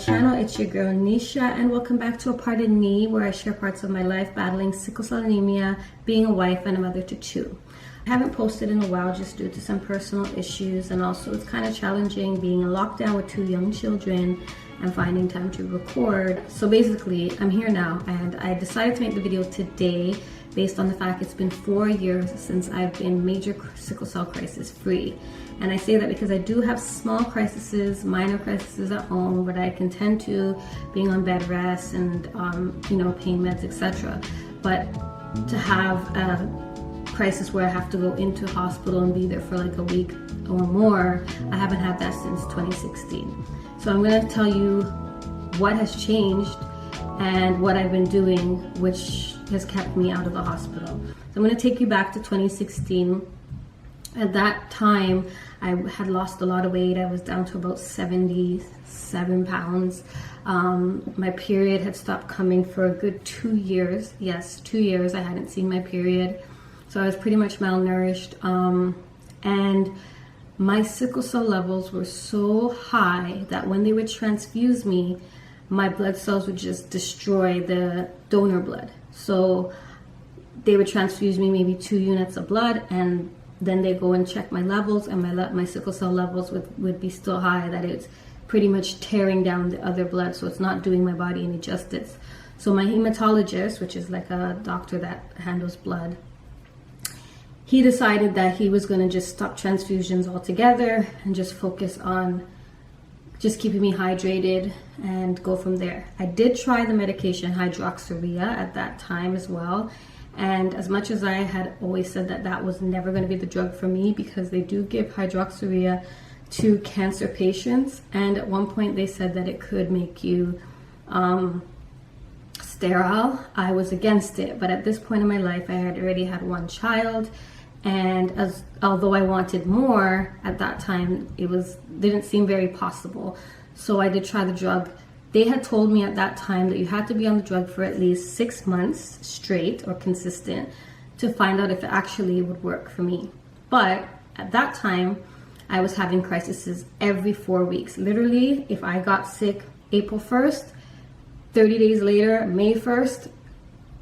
channel. It's your girl Nisha, and welcome back to A Part in Me, where I share parts of my life battling sickle cell anemia, being a wife and a mother to two. I haven't posted in a while just due to some personal issues, and also it's kind of challenging being in lockdown with two young children and finding time to record. So basically, I'm here now, and I decided to make the video today based on the fact it's been 4 years since I've been major sickle cell crisis free. And I say that because I do have small crises, minor crises at home, but I can tend to being on bed rest and pain meds, etc. But to have a crisis where I have to go into hospital and be there for like a week or more, I haven't had that since 2016. So I'm going to tell you what has changed and what I've been doing, which has kept me out of the hospital. So I'm going to take you back to 2016. At that time, I had lost a lot of weight. I was down to about 77 pounds. My period had stopped coming for a good 2 years. Yes, 2 years I hadn't seen my period. So I was pretty much malnourished. And my sickle cell levels were so high that when they would transfuse me, my blood cells would just destroy the donor blood. So they would transfuse me maybe 2 units of blood, and then they go and check my levels, and my sickle cell levels would be still high, that it's pretty much tearing down the other blood, so it's not doing my body any justice. So my hematologist, which is like a doctor that handles blood, he decided that he was going to just stop transfusions altogether and just focus on just keeping me hydrated and go from there. I did try the medication hydroxyurea at that time as well. And as much as I had always said that that was never going to be the drug for me, because they do give hydroxyurea to cancer patients, and at one point they said that it could make you sterile, I was against it. But at this point in my life, I had already had one child, and although I wanted more at that time, it didn't seem very possible. So I did try the drug. They had told me at that time that you had to be on the drug for at least 6 months straight or consistent to find out if it actually would work for me. But at that time, I was having crises every 4 weeks. Literally, if I got sick April 1st, 30 days later, May 1st,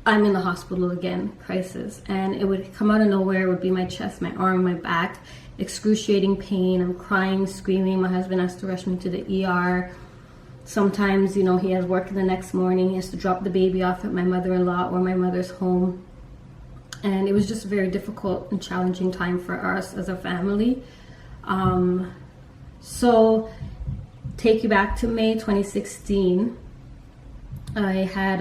I'm in the hospital again, crisis. And it would come out of nowhere. It would be my chest, my arm, my back, excruciating pain. I'm crying, screaming. My husband has to rush me to the ER. Sometimes, he has work the next morning. He has to drop the baby off at my mother-in-law or my mother's home. And it was just a very difficult and challenging time for us as a family. So take you back to May 2016. I had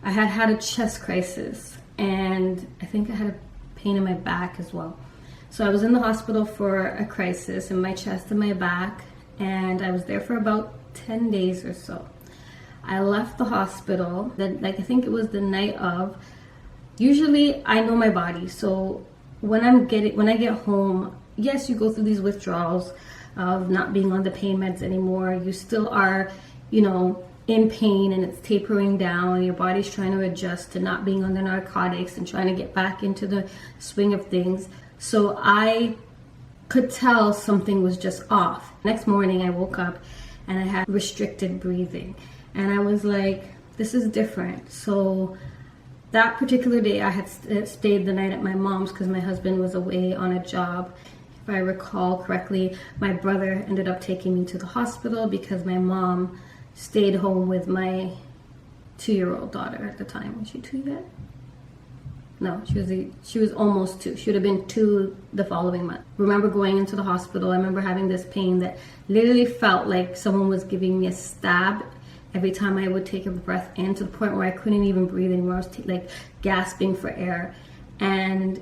had a chest crisis, and I think I had a pain in my back as well. So I was in the hospital for a crisis in my chest and my back, and I was there for about 10 days or so. I left the hospital, I think it was the night of. Usually I know my body, so when I get home, yes, you go through these withdrawals of not being on the pain meds anymore. You still are, in pain, and it's tapering down. Your body's trying to adjust to not being on the narcotics and trying to get back into the swing of things. So I could tell something was just off. Next morning I woke up and I had restricted breathing, and I was like, this is different. So that particular day I had stayed the night at my mom's because my husband was away on a job. If I recall correctly, my brother ended up taking me to the hospital because my mom stayed home with my 2-year-old daughter at the time. Was she 2 yet? No, she was almost 2. She would have been 2 the following month. Remember going into the hospital, I remember having this pain that literally felt like someone was giving me a stab every time I would take a breath in, to the point where I couldn't even breathe anymore. I was gasping for air. And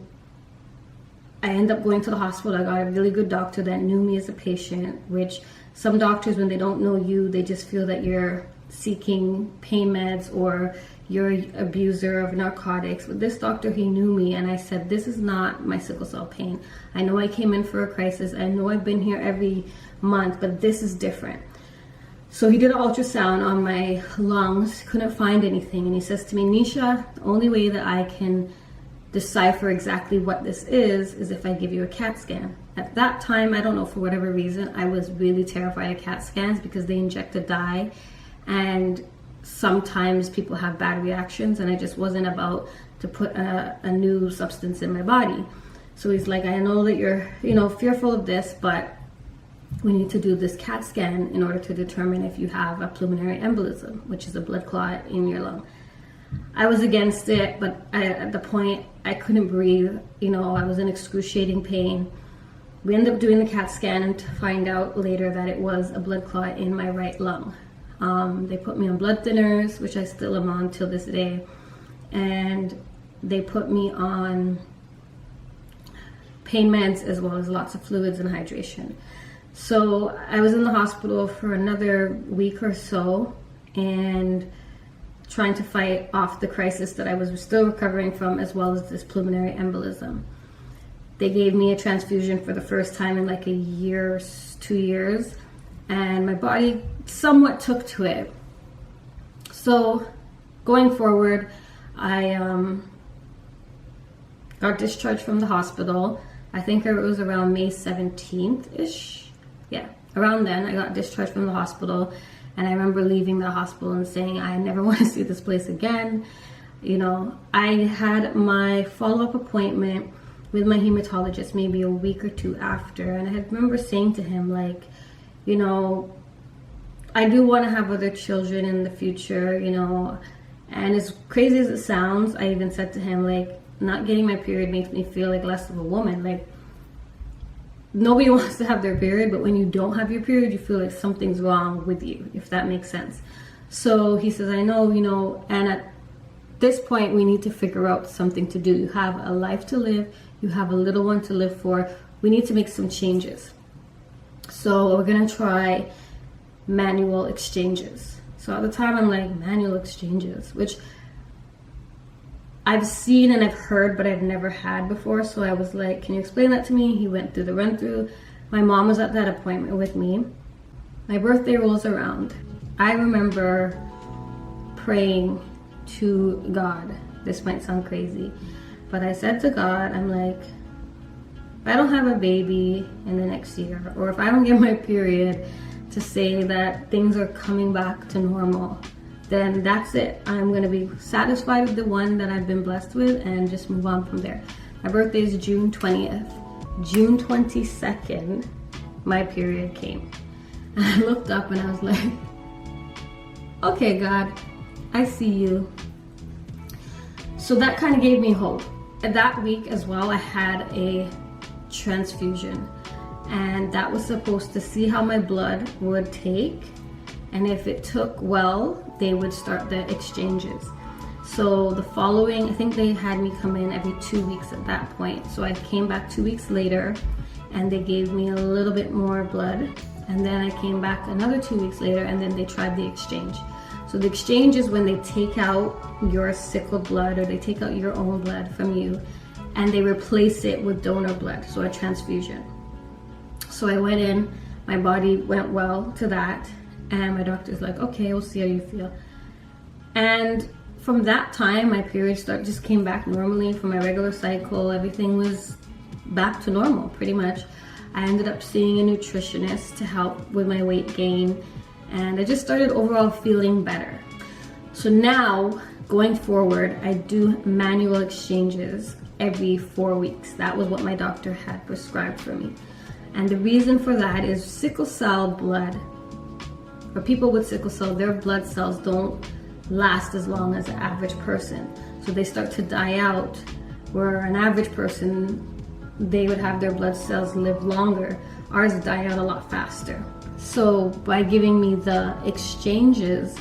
I ended up going to the hospital. I got a really good doctor that knew me as a patient, which some doctors, when they don't know you, they just feel that you're seeking pain meds or you're an abuser of narcotics. But this doctor, he knew me, and I said, this is not my sickle cell pain. I know I came in for a crisis. I know I've been here every month, but this is different. So he did an ultrasound on my lungs, couldn't find anything. And he says to me, Nisha, the only way that I can decipher exactly what this is if I give you a CAT scan. At that time, I don't know, for whatever reason, I was really terrified of CAT scans because they inject a dye and sometimes people have bad reactions, and I just wasn't about to put a new substance in my body. So he's like, I know that you're, fearful of this, but we need to do this CAT scan in order to determine if you have a pulmonary embolism, which is a blood clot in your lung. I was against it, but at the point I couldn't breathe. I was in excruciating pain. We ended up doing the CAT scan and to find out later that it was a blood clot in my right lung. They put me on blood thinners, which I still am on till this day, and they put me on pain meds as well as lots of fluids and hydration. So I was in the hospital for another week or so and trying to fight off the crisis that I was still recovering from, as well as this pulmonary embolism. They gave me a transfusion for the first time in like a year, 2 years, and my body somewhat took to it. So going forward, I got discharged from the hospital. I think it was around May 17th-ish. Yeah, around then I got discharged from the hospital, and I remember leaving the hospital and saying, I never want to see this place again. I had my follow-up appointment with my hematologist maybe a week or two after, and I remember saying to him, like, I do want to have other children in the future, and as crazy as it sounds, I even said to him, like, not getting my period makes me feel like less of a woman. Like, nobody wants to have their period, but when you don't have your period, you feel like something's wrong with you, if that makes sense. So he says, I know, and at this point, we need to figure out something to do. You have a life to live. You have a little one to live for. We need to make some changes. So we're going to try manual exchanges. So at the time, I'm like, manual exchanges, which I've seen and I've heard, but I've never had before. So I was like, can you explain that to me? He went through the run through. My mom was at that appointment with me. My birthday rolls around. I remember praying to God. This might sound crazy, but I said to God, I'm like, if I don't have a baby in the next year, or if I don't get my period to say that things are coming back to normal, then that's it. I'm going to be satisfied with the one that I've been blessed with and just move on from there. My birthday is June 20th. June 22nd, my period came. And I looked up and I was like, okay, God, I see you. So that kind of gave me hope. That week as well, I had a transfusion, and that was supposed to see how my blood would take, and if it took well, they would start the exchanges. So the following, I think they had me come in every 2 weeks at that point. So I came back 2 weeks later and they gave me a little bit more blood, and then I came back another 2 weeks later and then they tried the exchange. So the exchange is when they take out your sickle blood, or they take out your own blood from you and they replace it with donor blood, so a transfusion. So I went in, my body went well to that, and my doctor's like, okay, we'll see how you feel. And from that time, my period just came back normally for my regular cycle. Everything was back to normal, pretty much. I ended up seeing a nutritionist to help with my weight gain, and I just started overall feeling better. So now, going forward, I do manual exchanges every 4 weeks. That was what my doctor had prescribed for me. And the reason for that is sickle cell blood. For people with sickle cell, their blood cells don't last as long as an average person. So they start to die out, where an average person, they would have their blood cells live longer. Ours die out a lot faster. So by giving me the exchanges,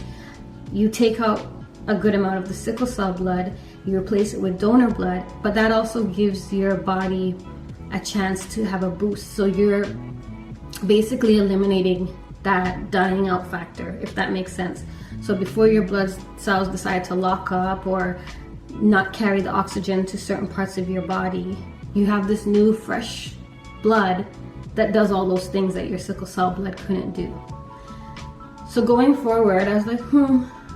you take out a good amount of the sickle cell blood, you replace it with donor blood, but that also gives your body a chance to have a boost. So you're basically eliminating that dying out factor, if that makes sense. So before your blood cells decide to lock up or not carry the oxygen to certain parts of your body, you have this new fresh blood that does all those things that your sickle cell blood couldn't do. So going forward, I was like,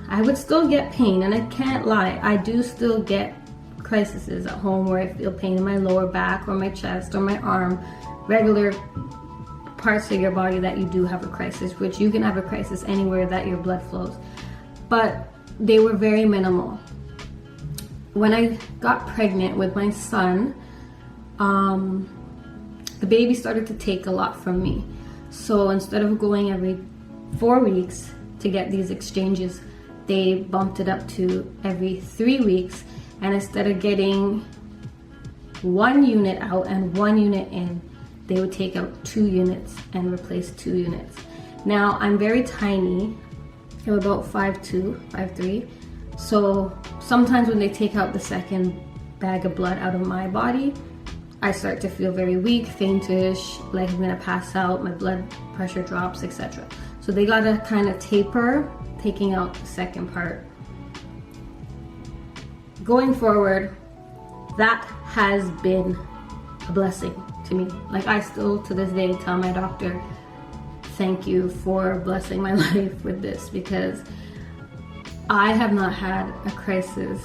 I would still get pain, and I can't lie, I do still get crises at home where I feel pain in my lower back or my chest or my arm, regular parts of your body that you do have a crisis, which you can have a crisis anywhere that your blood flows. But they were very minimal. When I got pregnant with my son, the baby started to take a lot from me. So instead of going every 4 weeks to get these exchanges, they bumped it up to every 3 weeks. And instead of getting 1 unit out and 1 unit in, they would take out 2 units and replace 2 units. Now, I'm very tiny. I'm about 5'2", 5'3". So sometimes when they take out the second bag of blood out of my body, I start to feel very weak, faintish, like I'm gonna pass out, my blood pressure drops, etc. So they gotta kind of taper, taking out the second part. Going forward, that has been a blessing to me. Like, I still to this day tell my doctor, thank you for blessing my life with this, because I have not had a crisis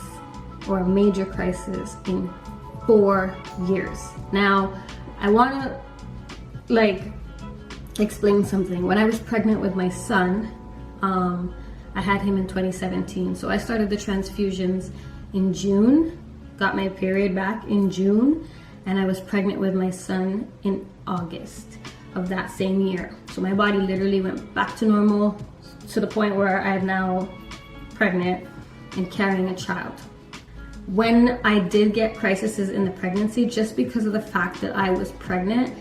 or a major crisis in 4 years. Now, I want to explain something. When I was pregnant with my son, I had him in 2017. So I started the transfusions in June, got my period back in June, and I was pregnant with my son in August of that same year. So my body literally went back to normal, to the point where I'm now pregnant and carrying a child. When I did get crises in the pregnancy, just because of the fact that I was pregnant,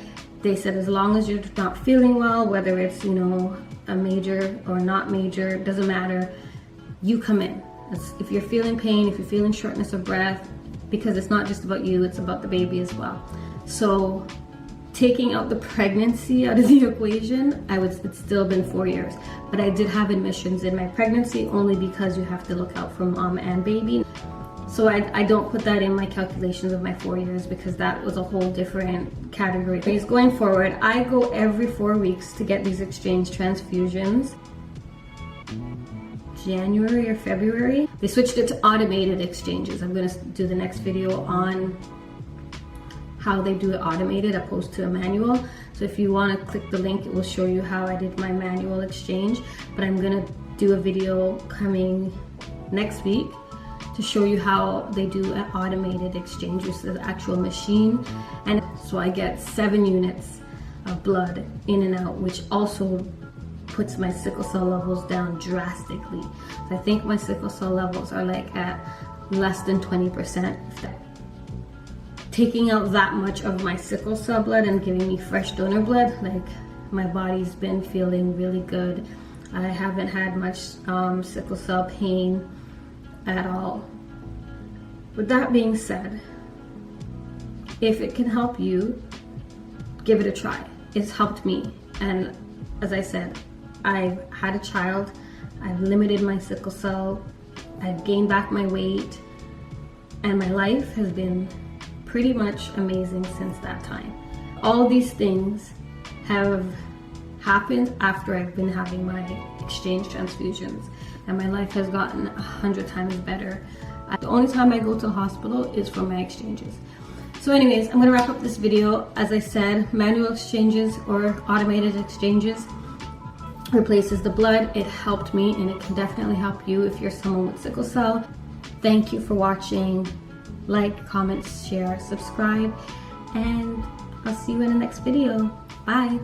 they said as long as you're not feeling well, whether it's, you know, a major or not major, doesn't matter, you come in. If you're feeling pain, if you're feeling shortness of breath, because it's not just about you, it's about the baby as well. So taking out the pregnancy out of the equation, it's still been 4 years. But I did have admissions in my pregnancy only because you have to look out for mom and baby. So I don't put that in my calculations of my 4 years, because that was a whole different category. Going forward, I go every 4 weeks to get these exchange transfusions. January or February, they switched it to automated exchanges. I'm going to do the next video on how they do it automated opposed to a manual. So if you want to click the link, it will show you how I did my manual exchange. But I'm going to do a video coming next week to show you how they do an automated exchange, which is the actual machine. And so I get 7 units of blood in and out, which also puts my sickle cell levels down drastically. So I think my sickle cell levels are like at less than 20%. Taking out that much of my sickle cell blood and giving me fresh donor blood, like, my body's been feeling really good. I haven't had much sickle cell pain at all. With that being said, if it can help you, give it a try. It's helped me. And as I said, I've had a child, I've limited my sickle cell, I've gained back my weight, and my life has been pretty much amazing since that time. All these things have happened after I've been having my exchange transfusions, and my life has gotten 100 times better. The only time I go to the hospital is for my exchanges. So anyways, I'm gonna wrap up this video. As I said, manual exchanges or automated exchanges replaces the blood. It helped me, and it can definitely help you if you're someone with sickle cell. Thank you for watching. Like, comment, share, subscribe, and I'll see you in the next video. Bye.